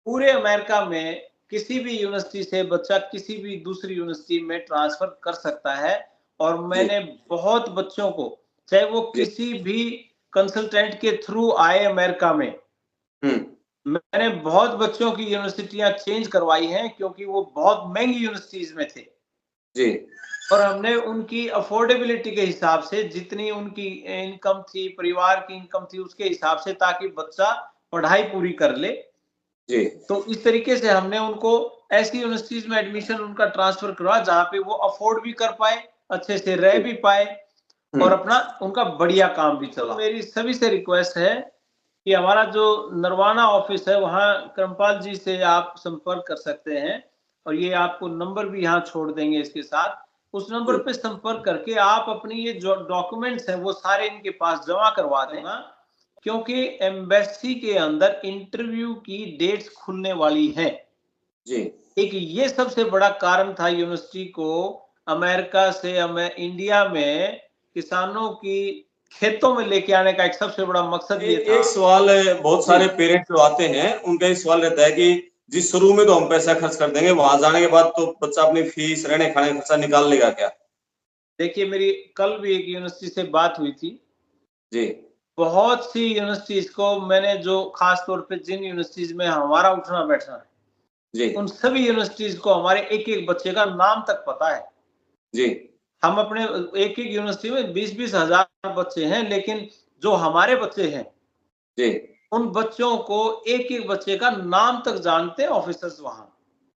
पूरे अमेरिका में किसी भी यूनिवर्सिटी से बच्चा किसी भी दूसरी यूनिवर्सिटी में ट्रांसफर कर सकता है। और जी मैंने बहुत बच्चों को, चाहे वो जी। किसी भी कंसल्टेंट के थ्रू आए अमेरिका में, हम्म। मैंने बहुत बच्चों की यूनिवर्सिटियां चेंज करवाई हैं क्योंकि वो बहुत महंगी यूनिवर्सिटीज में थे। जी और हमने उनकी अफोर्डेबिलिटी के हिसाब से, जितनी उनकी इनकम थी, परिवार की इनकम थी, उसके हिसाब से, ताकि बच्चा पढ़ाई पूरी कर ले। जी तो इस तरीके से हमने उनको ऐसी यूनिवर्सिटीज में एडमिशन उनका ट्रांसफर करवा जहां पे वो अफोर्ड भी कर पाए, अच्छे से रह भी पाए और हम्म। अपना उनका बढ़िया काम भी चला। तो मेरी सभी से रिक्वेस्ट है कि हमारा जो नरवाना ऑफिस है वहां करमपाल जी से आप संपर्क कर सकते हैं। और ये आपको नंबर भी यहाँ छोड़ देंगे इसके साथ। उस नंबर जी पे संपर्क करके आप अपनी ये जो डॉक्यूमेंट्स हैं वो सारे इनके पास जमा करवा देना, क्योंकि एम्बेसी के अंदर इंटरव्यू की डेट्स खुलने वाली हैं। जी एक ये सबसे बड़ा कारण था यूनिवर्सिटी को अमेरिका से इंडिया में किसानों की खेतों में लेके आने का। एक सबसे बड़ा मकसद ये था। एक सवाल है, बहुत जी सारे पेरेंट्स जो आते हैं उनका एक सवाल रहता है कि जी शुरू में तो हम पैसा खर्च कर देंगे, वहां जाने के बाद तो बच्चा अपनी फीस रहने खाने का खर्चा निकाल लेगा क्या? देखिए, मेरी कल भी एक यूनिवर्सिटी से बात हुई थी। जी बहुत सी यूनिवर्सिटीज को मैंने, जो खास तौर पे जिन यूनिवर्सिटीज में हमारा उठना बैठना है, जी उन सभी यूनिवर्सिटीज को हमारे एक एक बच्चे का नाम तक पता है। जी हम अपने एक एक यूनिवर्सिटी में 20-20 हजार बच्चे हैं, लेकिन जो हमारे बच्चे हैं जी। उन बच्चों को एक एक बच्चे का नाम तक जानते हैं ऑफिसर्स वहां।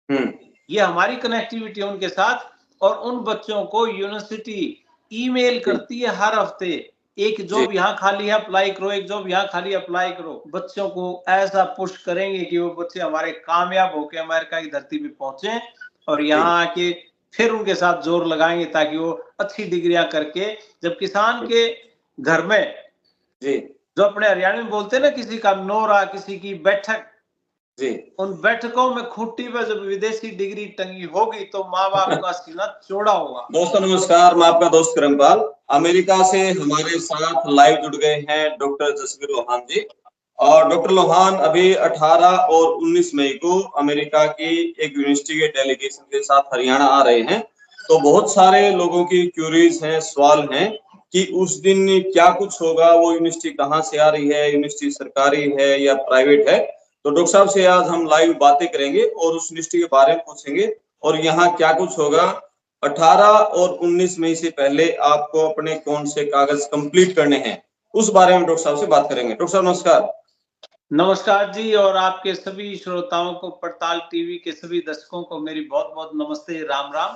हम्म। ये हमारी कनेक्टिविटी है उनके साथ। और उन बच्चों को यूनिवर्सिटी ईमेल जी करती है हर हफ्ते, एक जी जॉब यहाँ खाली है अप्लाई करो, एक जॉब यहाँ खाली अप्लाई करो। बच्चों को ऐसा पुश करेंगे कि वो बच्चे हमारे कामयाब होकर अमेरिका की धरती पे पहुंचे और जी यहाँ आके फिर उनके साथ जोर लगाएंगे ताकि वो अच्छी डिग्रियां करके, जब किसान के घर में, जी जो अपने हरियाणा में बोलते हैं ना, किसी का नोरा, किसी की बैठक, जी। उन बैठकों में खुट्टी पे जब विदेशी डिग्री टंगी होगी तो माँ बाप का सीना चौड़ा होगा। दोस्तों नमस्कार, मैं आपका दोस्त करमपाल। अमेरिका से हमारे साथ लाइव जुड़ गए हैं डॉक्टर जसवीर लोहान जी। और डॉक्टर लोहान अभी 18 और 19 मई को अमेरिका की एक यूनिवर्सिटी के डेलीगेशन के साथ हरियाणा आ रहे हैं। तो बहुत सारे लोगों की क्यूरीज हैं, सवाल हैं कि उस दिन क्या कुछ होगा, वो यूनिवर्सिटी कहाँ से आ रही है, यूनिवर्सिटी सरकारी है या प्राइवेट है। तो डॉक्टर साहब से आज हम लाइव बातें करेंगे और उस यूनिवर्सिटी के बारे में पूछेंगे और यहाँ क्या कुछ होगा। 18 और 19 मई से पहले आपको अपने कौन से कागज कंप्लीट करने हैं, उस बारे में डॉक्टर साहब से बात करेंगे। डॉक्टर साहब नमस्कार। नमस्कार जी, और आपके सभी श्रोताओं को, पड़ताल टीवी के सभी दर्शकों को मेरी बहुत बहुत नमस्ते, राम राम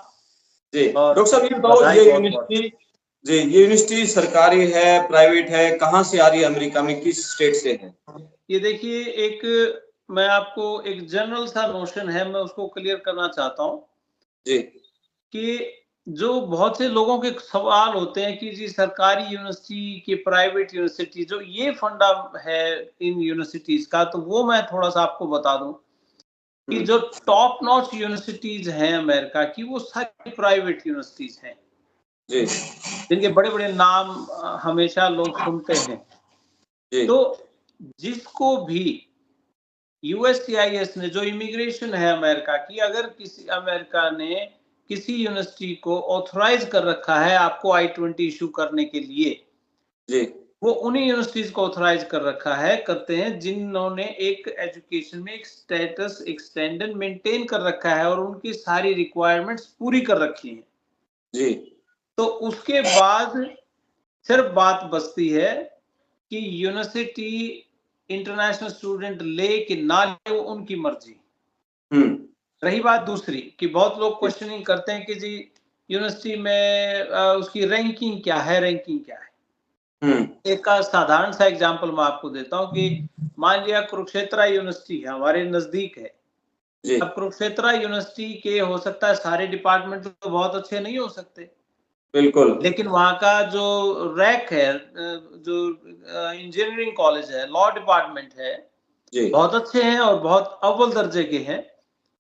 जी और डॉक्टर साहब ये बताओ, बधाई ये बहुत बहुत। यूनिवर्सिटी, जी ये यूनिवर्सिटी सरकारी है प्राइवेट है, कहाँ से आ रही है, अमेरिका में किस स्टेट से है? ये देखिए, मैं आपको एक जनरल सा नोशन है, मैं उसको क्लियर करना चाहता हूँ जी कि जो बहुत से लोगों के सवाल होते हैं कि जी सरकारी यूनिवर्सिटी की प्राइवेट यूनिवर्सिटी, जो ये फंडा है इन यूनिवर्सिटीज का, तो वो मैं थोड़ा सा आपको बता दूं कि जो टॉप नॉच यूनिवर्सिटीज हैं अमेरिका की, वो सारी प्राइवेट यूनिवर्सिटीज हैं, जी जिनके बड़े बड़े नाम हमेशा लोग सुनते हैं। जी तो जिसको भी यूएससीआईएस ने, जो इमिग्रेशन है अमेरिका की, अगर किसी अमेरिका ने किसी यूनिवर्सिटी को ऑथराइज कर रखा है आपको I-20 इशू करने के लिए, जी वो उन्हीं यूनिवर्सिटीज को ऑथराइज कर रखा है, करते हैं जिन्होंने एक एजुकेशन में एक स्टेटस, एक स्टैंडर्ड मेंटेन कर रखा है और उनकी सारी रिक्वायरमेंट्स पूरी कर रखी हैं। जी तो उसके बाद सिर्फ बात बचती है कि यूनिवर्सिटी इंटरनेशनल स्टूडेंट ले कि ना ले, वो उनकी मर्जी। हम्म। रही बात दूसरी कि बहुत लोग जी क्वेश्चनिंग करते हैं कि जी यूनिवर्सिटी में उसकी रैंकिंग क्या है, रैंकिंग क्या है। हम्म। एक का साधारण सा एग्जांपल मैं आपको देता हूं कि मान लिया कुरुक्षेत्र यूनिवर्सिटी है, हमारे नजदीक है। जी अब कुरुक्षेत्र यूनिवर्सिटी के हो सकता है सारे डिपार्टमेंट तो बहुत अच्छे नहीं हो सकते, बिल्कुल। लेकिन वहां का जो रैक है, जो इंजीनियरिंग कॉलेज है, लॉ डिपार्टमेंट है, जी बहुत अच्छे हैं और बहुत अव्वल दर्जे के हैं।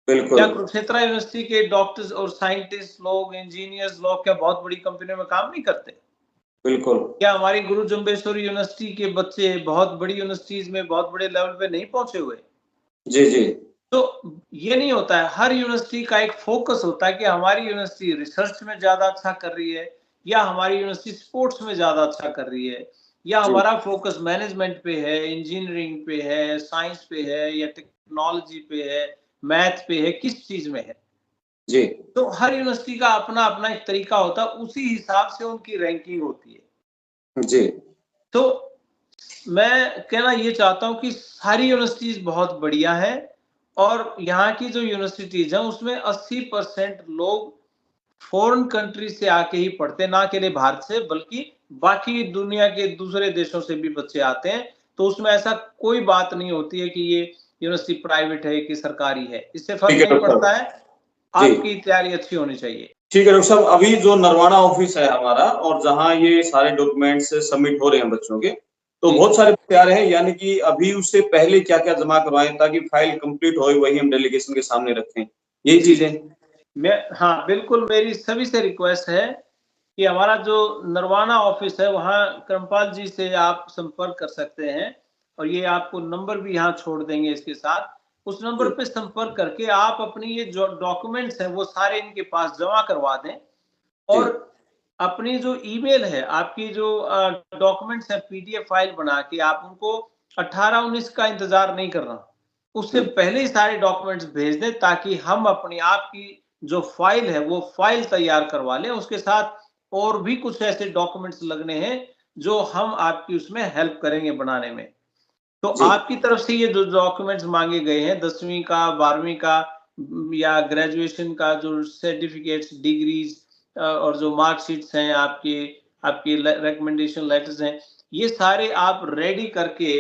क्या बिल्कुल। कुरुक्षेत्र यूनिवर्सिटी के डॉक्टर्स और साइंटिस्ट लोग, इंजीनियर्स लोग, क्या बहुत बड़ी कंपनियों में काम नहीं करते? बिल्कुल। क्या हमारी गुरु जम्बेश्वरी यूनिवर्सिटी के बच्चे बहुत बड़ी यूनिवर्सिटीज में बहुत बड़े लेवल पे नहीं पहुंचे हुए? जी जी तो ये नहीं होता है, हर यूनिवर्सिटी का एक फोकस होता है कि हमारी यूनिवर्सिटी रिसर्च में ज्यादा अच्छा कर रही है, या हमारी यूनिवर्सिटी स्पोर्ट्स में ज्यादा अच्छा कर रही है, या जी हमारा फोकस मैनेजमेंट पे है, इंजीनियरिंग पे है, साइंस पे है, या टेक्नोलॉजी पे है, मैथ पे है, किस चीज में है। जी तो हर यूनिवर्सिटी का अपना अपना एक तरीका होता है, उसी हिसाब से उनकी रैंकिंग होती है। जी तो मैं कहना ये चाहता हूँ कि सारी यूनिवर्सिटीज बहुत बढ़िया है, और यहाँ की जो यूनिवर्सिटीज हैं उसमें 80% लोग फॉरेन कंट्री से आके ही पढ़ते हैं, ना केवल भारत से बल्कि बाकी दुनिया के दूसरे देशों से भी बच्चे आते हैं। तो उसमें ऐसा कोई बात नहीं होती है कि ये यूनिवर्सिटी प्राइवेट है कि सरकारी है, इससे ठीक फर्क है नहीं डॉक्टर पड़ता साहब। है। जी आपकी तैयारी अच्छी होनी चाहिए। ठीक है डॉक्टर साहब, अभी जो नरवाना ऑफिस है हमारा और जहाँ ये सारे डॉक्यूमेंट्स सबमिट हो रहे हैं बच्चों के, तो जी बहुत सारे बच्चे आ रहे हैं, यानी कि अभी उससे पहले क्या क्या जमा करवाएं ताकि फाइल कंप्लीट हो वही हम डेलीगेशन के सामने रखें, यही जी चीजें। मैं हाँ बिल्कुल, मेरी सभी से रिक्वेस्ट है कि हमारा जो नरवाना ऑफिस है वहाँ करमपाल जी से आप संपर्क कर सकते हैं, और ये आपको नंबर भी यहाँ छोड़ देंगे इसके साथ। उस नंबर जी पे संपर्क करके आप अपनी ये जो डॉक्यूमेंट्स हैं वो सारे इनके पास जमा करवा दें, जी और अपनी जो ईमेल है, आपकी जो डॉक्यूमेंट्स है पीडीएफ फाइल बना के आप उनको 18-19 का इंतजार नहीं करना, उससे जी पहले ही सारे डॉक्यूमेंट्स भेज दें, ताकि हम अपनी आपकी जो फाइल है वो फाइल तैयार करवा लें। उसके साथ और भी कुछ ऐसे डॉक्यूमेंट्स लगने हैं जो हम आपकी उसमें हेल्प करेंगे बनाने में। तो जी आपकी तरफ से ये जो डॉक्यूमेंट्स मांगे गए हैं 10वीं का, 12वीं का, या ग्रेजुएशन का जो सर्टिफिकेट्स, डिग्रीज और जो मार्कशीट्स हैं आपके, आपके रिकमेंडेशन लेटर्स हैं, ये सारे आप रेडी करके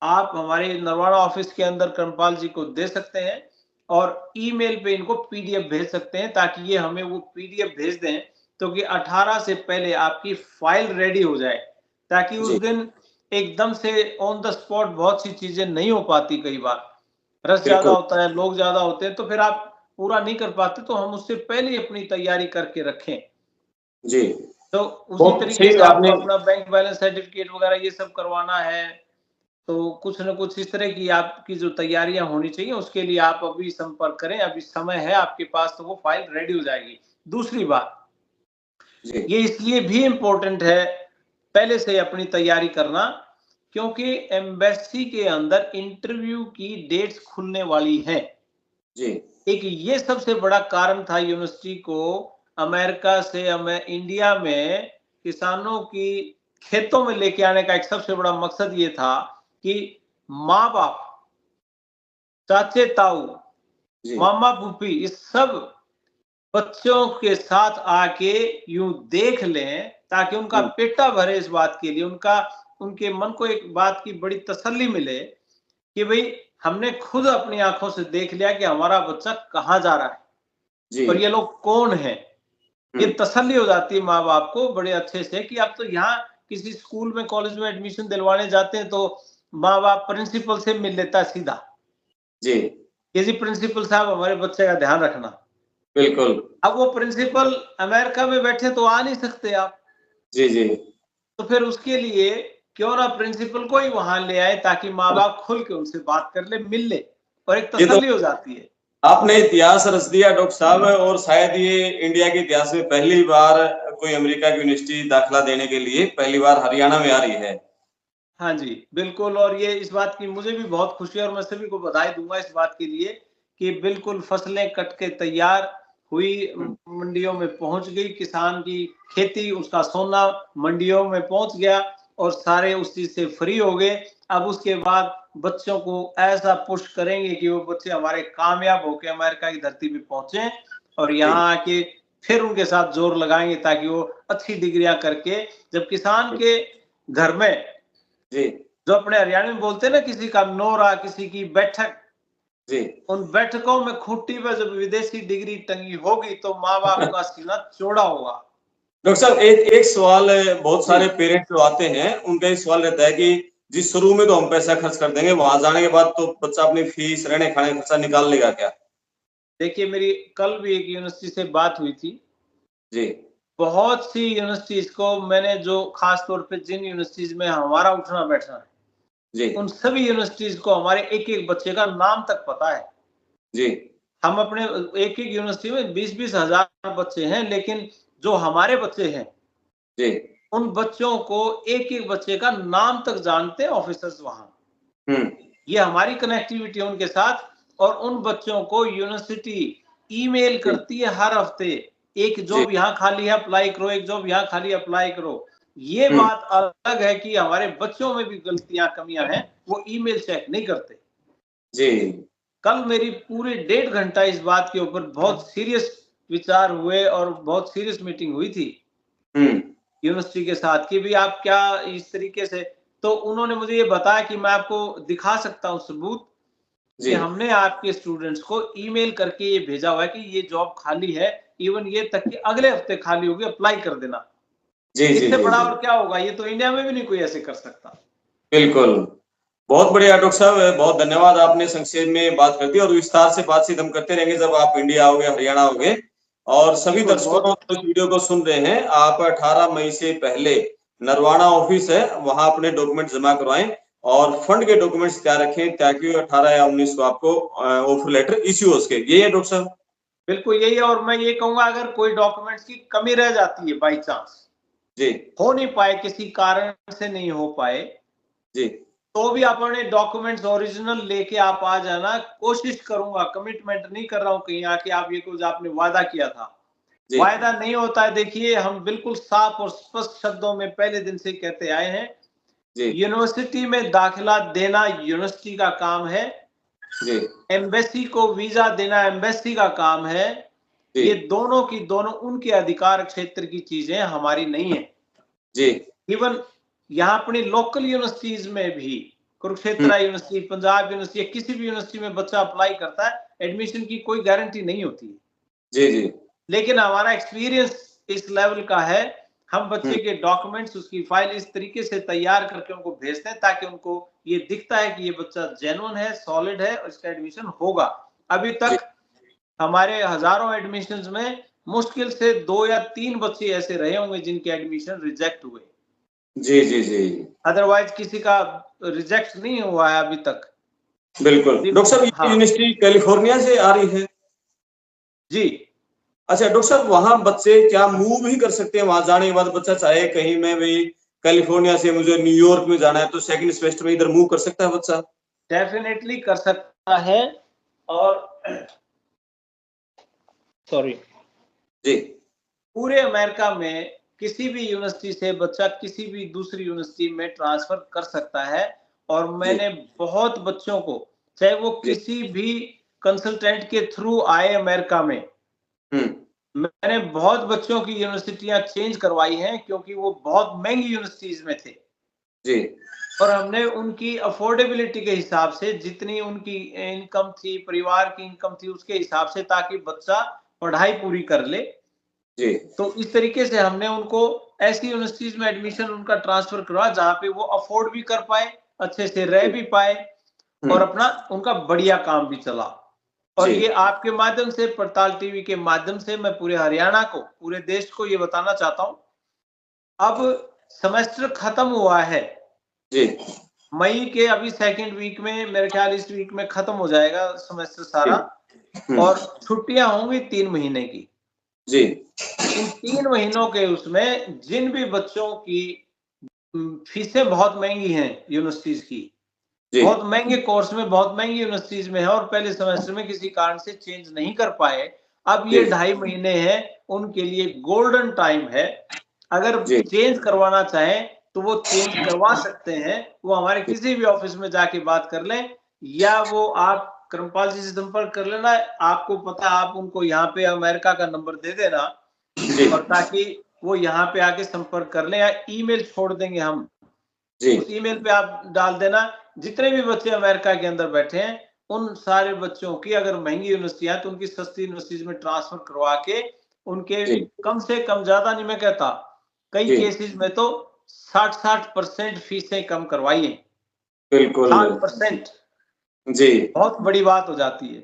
आप हमारे नरवाड़ा ऑफिस के अंदर करमपाल जी को दे सकते हैं, और ईमेल पे इनको पीडीएफ भेज सकते हैं, ताकि ये हमें वो पीडीएफ भेज दें, तो कि 18 से पहले आपकी फाइल रेडी हो जाए, ताकि उस जी दिन एकदम से ऑन द स्पॉट बहुत सी चीजें नहीं हो पाती, कई बार रश ज्यादा बिल्कुल। होता है, लोग ज्यादा होते हैं, तो फिर आप पूरा नहीं कर पाते, तो हम उससे पहले ही अपनी तैयारी करके रखें। जी तो उसी बहुत तरीके सही से आपको आपने। अपना बैंक बैलेंस सर्टिफिकेट वगैरह ये सब करवाना है। तो कुछ न कुछ इस तरह की आपकी जो तैयारियां होनी चाहिए, उसके लिए आप अभी संपर्क करें, अभी समय है आपके पास, तो वो फाइल रेडी हो जाएगी। दूसरी बात, जी ये इसलिए भी इम्पोर्टेंट है पहले से अपनी तैयारी करना, क्योंकि एम्बेसी के अंदर इंटरव्यू की डेट्स खुलने वाली हैं। जी एक ये सबसे बड़ा कारण था यूनिवर्सिटी को अमेरिका से हमें इंडिया में किसानों की खेतों में लेके आने का, एक सबसे बड़ा मकसद ये था कि माँ बाप, चाचे ताऊ, जी मामा फूफी, इस सब बच्चों के साथ आके यूं देख लें, ताकि उनका हम्म, पेटा भरे इस बात के लिए, उनका उनके मन को एक बात की बड़ी तसल्ली मिले कि भाई हमने खुद अपनी आंखों से देख लिया कि हमारा बच्चा कहाँ जा रहा है, जी और ये लोग कौन है। ये हम्म, तसल्ली हो जाती है माँ बाप को बड़े अच्छे से, कि अब तो यहाँ किसी स्कूल में, कॉलेज में एडमिशन दिलवाने जाते हैं तो माँ बाप प्रिंसिपल से मिल लेता है सीधा जी कि जी प्रिंसिपल साहब हमारे बच्चे का ध्यान रखना। बिल्कुल। अब वो प्रिंसिपल अमेरिका में बैठे तो आ नहीं सकते आप, जी जी तो फिर उसके लिए क्यों ना प्रिंसिपल को ही वहां ले आए, ताकि माँ बाप खुल के उनसे बात कर ले, मिल ले, और एक ये तो तसल्ली हो जाती है। आपने इतिहास रच दिया डॉक्टर साहब, और शायद ये इंडिया के इतिहास में पहली बार कोई अमेरिका की यूनिवर्सिटी दाखिला देने के लिए पहली बार हरियाणा में आ रही है। हाँ जी, बिल्कुल, और ये इस बात की मुझे भी बहुत खुशी है, और मैं सभी को बधाई दूँगा इस बात के लिए कि बिल्कुल फसलें कट के तैयार हुई, हम्म, मंडियों में पहुँच गई, किसान की खेती, उसका सोना मंडियों में पहुँच गया, और सारे उस चीज़ से फ्री हो गए। अब उसके बाद बच्चों को ऐसा पुश करेंगे कि वो बच्चे हमारे कामयाब होके अमेरिका की धरती पे पहुँचे, और जी यहाँ आके फिर उनके साथ ज़ोर लगाएँगे, ताकि वो अच्छी डिग्रियाँ करके, जब किसान के घर में, जी जो अपने हरियाणा में बोलते हैं ना, किसी का नोरा, किसी की बैठक, जी उन बैठकों में खूंटी पर जब विदेशी डिग्री टंगी होगी, तो माँ बाप का सीना चौड़ा होगा। डॉक्टर साहब, एक एक सवाल बहुत जी सारे पेरेंट्स जो आते हैं उनका एक सवाल रहता है कि जी शुरू में तो हम पैसा खर्च कर देंगे, वहां जाने के बाद तो बच्चा अपनी फीस, रहने खाने का खर्चा निकाल लेगा क्या? देखिए, मेरी कल भी एक यूनिवर्सिटी से बात हुई थी। जी बहुत सी यूनिवर्सिटीज को मैंने, जो खास तौर पे जिन यूनिवर्सिटीज में हमारा उठना बैठना है, जी उन सभी यूनिवर्सिटीज को हमारे एक एक बच्चे का नाम तक पता है। जी हम अपने एक एक यूनिवर्सिटी में 20-20 हजार बच्चे हैं, लेकिन जो हमारे बच्चे हैं जी उन बच्चों को एक एक बच्चे का नाम तक जानते हैं ऑफिसर्स वहां। हम्म ये हमारी कनेक्टिविटी है उनके साथ। और उन बच्चों को यूनिवर्सिटी ईमेल जी करती है हर हफ्ते, एक जी जॉब यहाँ खाली है अप्लाई करो, एक जॉब यहाँ खाली अप्लाई करो। ये हम्म बात अलग है कि हमारे बच्चों में भी गलतियां कमियां हैं, वो ईमेल चेक नहीं करते। जी कल मेरी पूरे 1.5 घंटा इस बात के ऊपर बहुत सीरियस विचार हुए और बहुत सीरियस मीटिंग हुई थी हम्म यूनिवर्सिटी के साथ कि भी आप क्या इस तरीके से। तो उन्होंने मुझे ये बताया कि मैं आपको दिखा सकता हूँ सबूत कि जी हमने आपके स्टूडेंट्स को ईमेल करके ये भेजा हुआ है कि ये जॉब खाली है, इवन ये तक कि अगले हफ्ते खाली होगी, अप्लाई कर देना। जी जी इससे जी बड़ा जी और क्या होगा, ये तो इंडिया में भी नहीं कोई ऐसे कर सकता। बिल्कुल। बहुत बढ़िया डॉक्टर साहब, बहुत धन्यवाद, आपने संक्षेप में बात कर दी और विस्तार से बातचीत हम करते रहेंगे जब आप इंडिया आओगे, हरियाणा आओगे। और सभी बिल्कुल दर्शकों बहुत। को इस वीडियो को सुन रहे हैं, आप 18 मई से पहले नरवाना ऑफिस है वहां अपने डॉक्यूमेंट जमा करवाएं और फंड के डॉक्यूमेंट्स तैयार रखें ताकि 18 या 19 को आपको ऑफर लेटर इश्यू हो सके। यही है डॉक्टर साहब? बिल्कुल यही है। और मैं ये कहूंगा अगर कोई डॉक्यूमेंट्स की कमी रह जाती है, बाई चांस जी हो नहीं पाए, किसी कारण से नहीं हो पाए, जी तो भी आप अपने डॉक्यूमेंट्स ओरिजिनल लेके आप आ जाना। कोशिश करूंगा, कमिटमेंट नहीं कर रहा हूं कहीं आके आप ये कुछ आपने वादा किया था, जी वायदा नहीं होता है। देखिए हम बिल्कुल साफ और स्पष्ट शब्दों में पहले दिन से कहते आए हैं, जी यूनिवर्सिटी में दाखिला देना यूनिवर्सिटी का काम है, जी एम्बेसी को वीजा देना एम्बेसी का काम है। जी ये दोनों की दोनों उनके अधिकार क्षेत्र की चीजें, हमारी नहीं है। जी इवन यहाँ अपनी लोकल यूनिवर्सिटीज में भी, हम्म कुरुक्षेत्र यूनिवर्सिटी, पंजाब यूनिवर्सिटी, किसी भी यूनिवर्सिटी में बच्चा अप्लाई करता है, एडमिशन की कोई गारंटी नहीं होती है। जी जी लेकिन हमारा एक्सपीरियंस इस लेवल का है, हम बच्चे हम्म के डॉक्यूमेंट्स, उसकी फाइल इस तरीके से तैयार करके उनको भेजते हैं ताकि उनको ये दिखता है कि ये बच्चा जेन्युइन है, सॉलिड है और इसका एडमिशन होगा। अभी जी तक हमारे हजारों एडमिशंस में मुश्किल से 2 या 3 बच्चे ऐसे रहे होंगे जिनके एडमिशन रिजेक्ट हुए। जी जी जी अदरवाइज किसी का रिजेक्ट नहीं हुआ है अभी तक। बिल्कुल। डॉक्टर साहब, ये हाँ यूनिवर्सिटी कैलिफोर्निया से आ रही है? जी। अच्छा डॉक्टर साहब, वहां बच्चे क्या मूव ही कर सकते हैं? वहां जाने के बाद बच्चा चाहे कहीं में भी, कैलिफोर्निया से मुझे न्यूयॉर्क में जाना है तो सेकंड सेमेस्टर में इधर मूव कर सकता है बच्चा? डेफिनेटली कर सकता है। और सॉरी, जी पूरे अमेरिका में किसी भी यूनिवर्सिटी से बच्चा किसी भी दूसरी यूनिवर्सिटी में ट्रांसफर कर सकता है। और जी मैंने बहुत बच्चों को, चाहे वो जी किसी भी कंसल्टेंट के थ्रू आए अमेरिका में, हम्म मैंने बहुत बच्चों की यूनिवर्सिटियां चेंज करवाई हैं क्योंकि वो बहुत महंगी यूनिवर्सिटीज में थे। जी और हमने उनकी अफोर्डेबिलिटी के हिसाब से, जितनी उनकी इनकम थी, परिवार की इनकम थी, उसके हिसाब से, ताकि बच्चा पढ़ाई पूरी कर ले। जी तो इस तरीके से हमने उनको ऐसी यूनिवर्सिटीज में एडमिशन उनका ट्रांसफर करवा जहां पे वो अफोर्ड भी कर पाए, अच्छे से रह भी पाए और हम्म अपना उनका बढ़िया काम भी चला। और जी ये आपके माध्यम से, पड़ताल टीवी के माध्यम से, मैं पूरे हरियाणा को, पूरे देश को ये बताना चाहता हूं, अब सेमेस्टर खत्म हुआ है जी मई के, अभी सेकंड वीक में, मेरे ख्याल इस वीक में खत्म हो जाएगा सेमेस्टर जी सारा। हम्म और छुट्टियां होंगी 3 महीने की। जी इन 3 महीनों के उसमें जिन भी बच्चों की फीसें बहुत महंगी हैं यूनिवर्सिटीज की, जी बहुत महंगे कोर्स में, बहुत महंगी यूनिवर्सिटीज में है और पहले सेमेस्टर में किसी कारण से चेंज नहीं कर पाए, अब जी ये 2.5 महीने हैं, उनके लिए गोल्डन टाइम है। अगर जी चेंज करवाना चाहें तो वो चेंज करवा सकते हैं। वो हमारे किसी भी ऑफिस में जाके बात कर लें, या वो आप कृपाल जी से संपर्क कर लेना। आपको पता है, आप उनको यहाँ पे अमेरिका का नंबर दे देना, जी और ताकि वो यहाँ पे आके संपर्क कर लें, या ईमेल छोड़ देंगे हम, जी उस ईमेल पे आप डाल देना। जितने भी बच्चे अमेरिका के अंदर बैठे हैं, उन सारे बच्चों की अगर महंगी यूनिवर्सिटियां तो उनकी सस्ती यूनिवर्सिटीज में ट्रांसफर करवा के उनके, जी कम से कम, ज्यादा नहीं मैं कहता, कई जी केसेस में तो 60% फीसें कम करवाइए। बिल्कुल 60% जी बहुत बड़ी बात हो जाती है।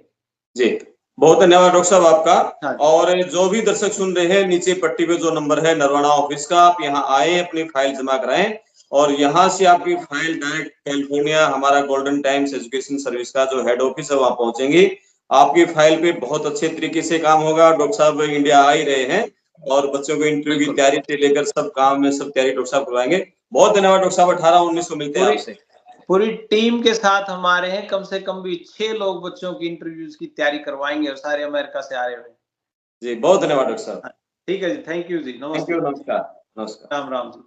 जी। बहुत धन्यवाद डॉक्टर साहब आपका। हाँ जी। और जो भी दर्शक सुन रहे हैं, नीचे पट्टी पे जो नंबर है नरवाना ऑफिस का, आप यहाँ आए, अपनी फाइल जमा कराएं और यहाँ से आपकी फाइल डायरेक्ट कैलिफोर्निया हमारा गोल्डन टाइम्स एजुकेशन सर्विस का जो हेड ऑफिस है वहां पहुंचेंगी। आपकी फाइल पे बहुत अच्छे तरीके से काम होगा। डॉक्टर साहब इंडिया आ ही रहे हैं और बच्चों को इंटरव्यू की तैयारी से लेकर सब काम में सब तैयारी डॉक्टर साहब करवाएंगे। बहुत धन्यवाद डॉक्टर साहब। 18-19 को मिलते हैं आपसे। पूरी टीम के साथ हमारे हैं, कम से कम भी 6 लोग बच्चों की इंटरव्यूज की तैयारी करवाएंगे और सारे अमेरिका से आए हुए। जी बहुत धन्यवाद डॉक्टर साहब। ठीक है जी, थैंक यू जी, थैंक यू, नमस्ते। नमस्कार। नमस्कार। राम राम जी।